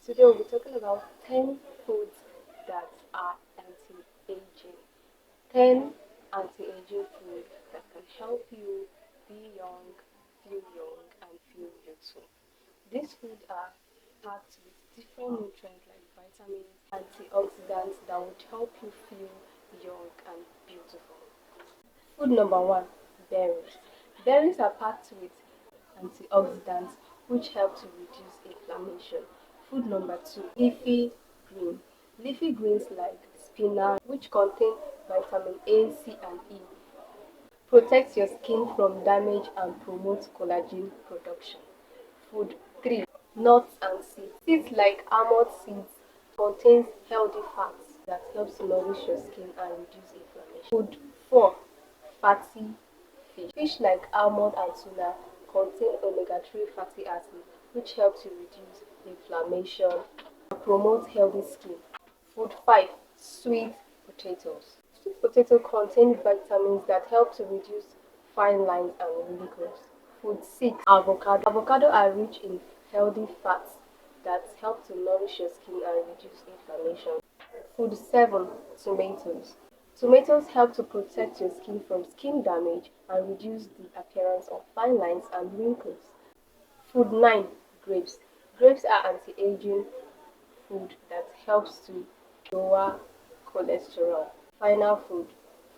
Today we'll be talking about 10 foods that are anti-aging. 10 anti-aging foods that can help you be young, and feel youthful. These foods are packed with different nutrients like vitamins, antioxidants that would help you feel young and beautiful. Food number 1, berries. Berries are packed with antioxidants which help to reduce inflammation. Food number 2, leafy green. Leafy greens like spinach, which contain vitamin A, C, and E, protects your skin from damage and promotes collagen production. Food 3, nuts and seeds. Seeds like almond seeds contains healthy fats that helps nourish your skin and reduce inflammation. Food 4, fatty fish. Fish like almond and tuna contain omega-3 fatty acids which help to reduce inflammation and promote healthy skin. Food 5, sweet potatoes. Sweet potato contain vitamins that help to reduce fine lines and wrinkles. Food 6, avocado. Avocado are rich in healthy fats that help to nourish your skin and reduce inflammation. Food 7, tomatoes. Tomatoes help to protect your skin from skin damage and reduce the appearance of fine lines and wrinkles. Food 9, grapes. Grapes are anti-aging food that helps to lower cholesterol. Final food,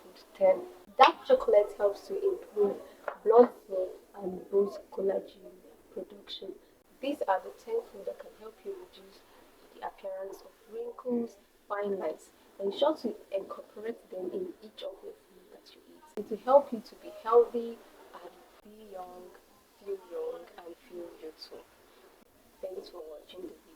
food 10. Dark chocolate helps to improve blood flow and boost collagen production. These are the 10 foods that can help you reduce the appearance of wrinkles, fine lines. Ensure to incorporate them in each of the food that you eat. It will help you to be healthy and be young, feel young, and feel youthful. Thanks for watching the video.